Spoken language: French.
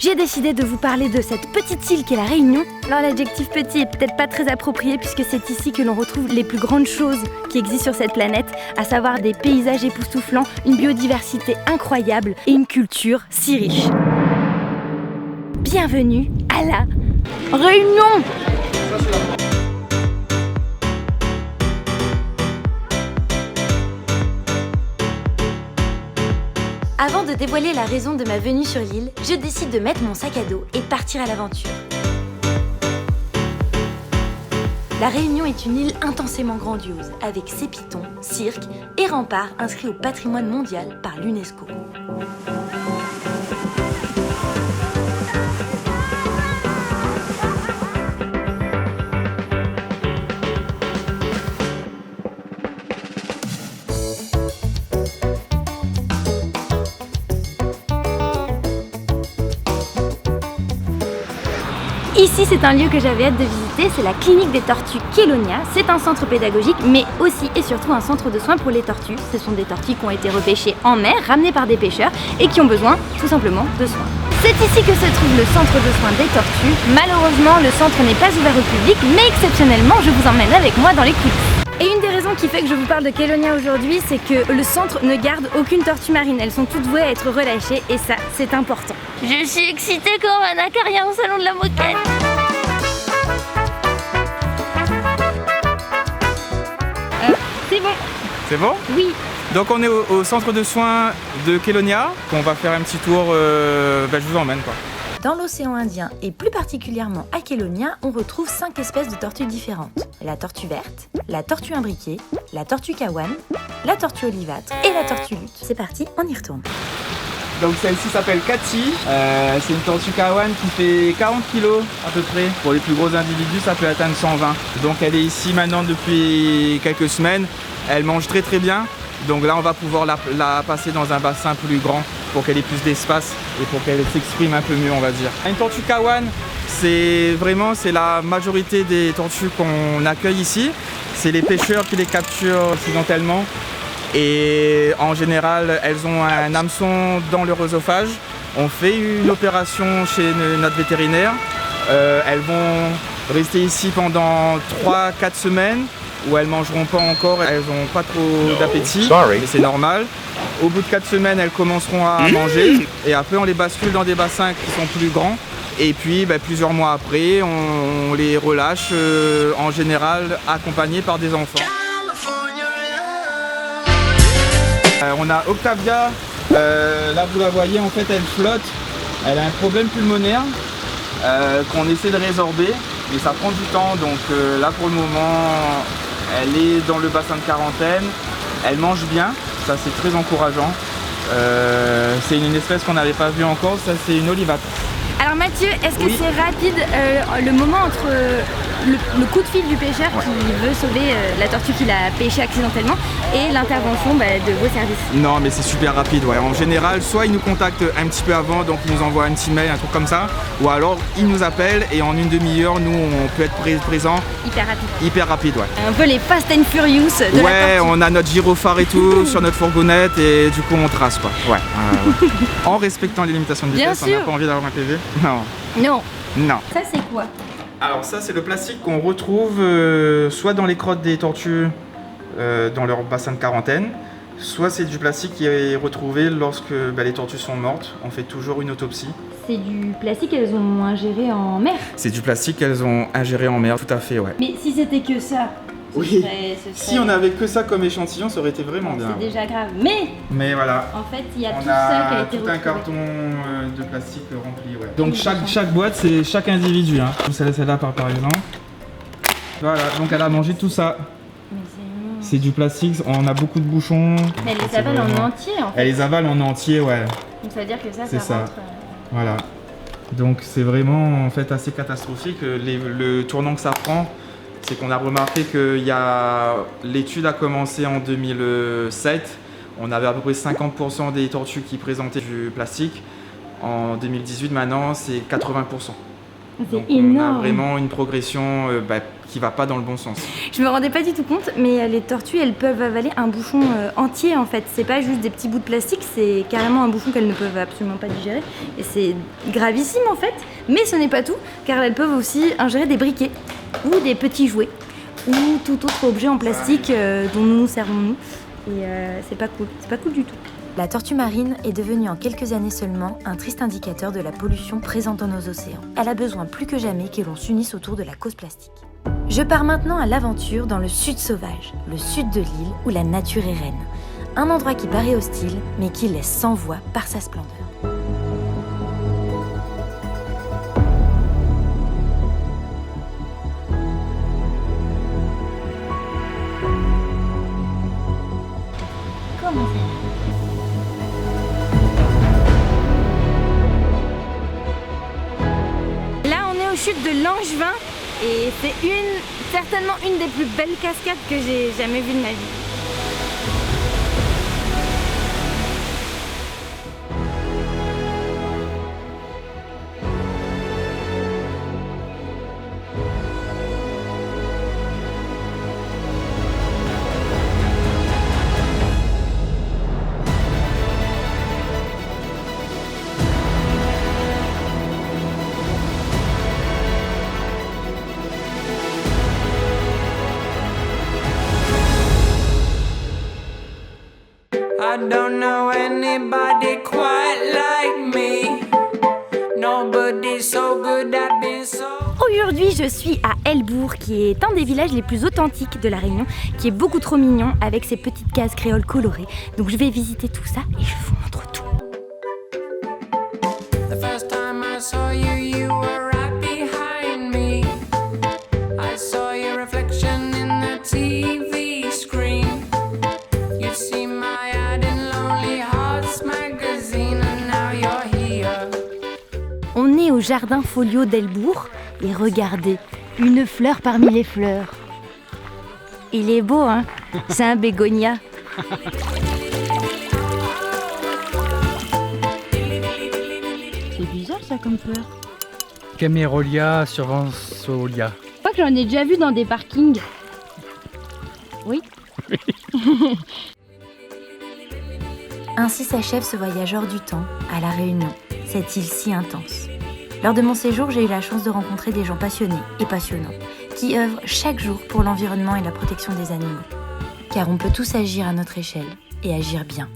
j'ai décidé de vous parler de cette petite île qu'est la Réunion. Alors l'adjectif petit est peut-être pas très approprié puisque c'est ici que l'on retrouve les plus grandes choses qui existent sur cette planète, à savoir des paysages époustouflants, une biodiversité incroyable et une culture si riche. Bienvenue à la Réunion! Avant de dévoiler la raison de ma venue sur l'île, je décide de mettre mon sac à dos et partir à l'aventure. La Réunion est une île intensément grandiose, avec ses pitons, cirques et remparts inscrits au patrimoine mondial par l'UNESCO. Ici, c'est un lieu que j'avais hâte de visiter, c'est la clinique des tortues Kélonia. C'est un centre pédagogique, mais aussi et surtout un centre de soins pour les tortues. Ce sont des tortues qui ont été repêchées en mer, ramenées par des pêcheurs et qui ont besoin, tout simplement, de soins. C'est ici que se trouve le centre de soins des tortues. Malheureusement, le centre n'est pas ouvert au public, mais exceptionnellement, je vous emmène avec moi dans les coulisses. Et une des raisons qui fait que je vous parle de Kélonia aujourd'hui, c'est que le centre ne garde aucune tortue marine. Elles sont toutes vouées à être relâchées et ça, c'est important. Je suis excitée comme un acarien au salon de la moquette. C'est bon. C'est bon? Oui. Donc on est au centre de soins de Kélonia. On va faire un petit tour, je vous emmène quoi. Dans l'océan Indien et plus particulièrement à Kélonia, on retrouve 5 espèces de tortues différentes. La tortue verte, la tortue imbriquée, la tortue kawan, la tortue olivâtre et la tortue lutte. C'est parti, on y retourne. Donc celle-ci s'appelle Cathy. C'est une tortue kawan qui fait 40 kg à peu près. Pour les plus gros individus, ça peut atteindre 120. Donc elle est ici maintenant depuis quelques semaines. Elle mange très très bien. Donc là on va pouvoir la passer dans un bassin plus grand pour qu'elle ait plus d'espace et pour qu'elle s'exprime un peu mieux, on va dire. Une tortue kawan, c'est la majorité des tortues qu'on accueille ici. C'est les pêcheurs qui les capturent accidentellement. Et en général, elles ont un hameçon dans leur œsophage. On fait une opération chez notre vétérinaire. Elles vont rester ici pendant 3-4 semaines où elles mangeront pas encore, elles n'ont pas trop d'appétit, mais c'est normal. Au bout de 4 semaines, elles commenceront à manger et après on les bascule dans des bassins qui sont plus grands. Et puis plusieurs mois après, on les relâche en général accompagnés par des enfants. On a Octavia, là vous la voyez, en fait elle flotte, elle a un problème pulmonaire qu'on essaie de résorber, mais ça prend du temps, donc là pour le moment elle est dans le bassin de quarantaine, elle mange bien, ça c'est très encourageant, c'est une espèce qu'on n'avait pas vue encore, ça c'est une olivâtre. Alors Mathieu, est-ce que c'est rapide le moment entre le coup de fil du pêcheur qui veut sauver la tortue qu'il a pêchée accidentellement et l'intervention de vos services? Non mais c'est super rapide, ouais. En général, soit il nous contacte un petit peu avant, donc il nous envoie un petit mail, un truc comme ça, ou alors il nous appelle et en une demi-heure, nous on peut être présent. Hyper rapide. Hyper rapide, ouais. Un peu les Fast and Furious de la tortue. Ouais, on a notre gyrophare et tout sur notre fourgonnette et du coup on trace quoi. Ouais. En respectant les limitations de vitesse, on n'a pas envie d'avoir un PV. Non. Non. Non. Ça c'est quoi? Alors ça c'est le plastique qu'on retrouve soit dans les crottes des tortues dans leur bassin de quarantaine, soit c'est du plastique qui est retrouvé lorsque les tortues sont mortes. On fait toujours une autopsie. C'est du plastique qu'elles ont ingéré en mer? C'est du plastique qu'elles ont ingéré en mer, tout à fait, ouais. Mais si c'était que ça, oui. Si on avait que ça comme échantillon, ça aurait été vraiment bien. C'est déjà grave. Mais voilà. En fait, il y a tout ça qui a été retrouvé. Un carton de plastique rempli, ouais. Donc chaque boîte, c'est chaque individu. Hein. Celle-là par exemple. Voilà, donc elle a mangé tout ça. C'est du plastique, on a beaucoup de bouchons. Mais elle les avale en entier en fait. Elle les avale en entier, ouais. Donc ça veut dire que ça rentre. Voilà. Donc c'est vraiment en fait assez catastrophique. Le tournant que ça prend, c'est qu'on a remarqué que l'étude a commencé en 2007. On avait à peu près 50% des tortues qui présentaient du plastique. En 2018, maintenant, c'est 80%. C'est Donc, énorme. on a vraiment une progression qui va pas dans le bon sens. Je me rendais pas du tout compte, mais les tortues, elles peuvent avaler un bouchon entier en fait. C'est pas juste des petits bouts de plastique, c'est carrément un bouchon qu'elles ne peuvent absolument pas digérer. Et c'est gravissime en fait. Mais ce n'est pas tout, car elles peuvent aussi ingérer des briquets ou des petits jouets ou tout autre objet en plastique dont nous nous servons nous. Et c'est pas cool du tout. La tortue marine est devenue en quelques années seulement un triste indicateur de la pollution présente dans nos océans. Elle a besoin plus que jamais que l'on s'unisse autour de la cause plastique. Je pars maintenant à l'aventure dans le sud sauvage, le sud de l'île où la nature est reine. Un endroit qui paraît hostile, mais qui laisse sans voix par sa splendeur. Comment ça ? Là, on est au chute de Langevin et c'est certainement une des plus belles cascades que j'ai jamais vues de ma vie. I don't know anybody quite like me. Nobody's so good at being so. Aujourd'hui, je suis à Helbourg, qui est un des villages les plus authentiques de La Réunion, qui est beaucoup trop mignon avec ses petites cases créoles colorées. Donc je vais visiter tout ça et je vous montre tout. The first time I saw you, you were right behind me. I saw your reflection in the TV screen. You see my ad in Lonely Hearts magazine, and now you're here. On est au jardin folio d'Helbourg et regardez, une fleur parmi les fleurs. Il est beau, hein? C'est un bégonia. C'est bizarre ça comme fleur. Camérolia survensolia. Je crois que j'en ai déjà vu dans des parkings. Oui. Ainsi s'achève ce voyage hors du temps à La Réunion, cette île si intense. Lors de mon séjour, j'ai eu la chance de rencontrer des gens passionnés et passionnants, qui œuvrent chaque jour pour l'environnement et la protection des animaux. Car on peut tous agir à notre échelle et agir bien.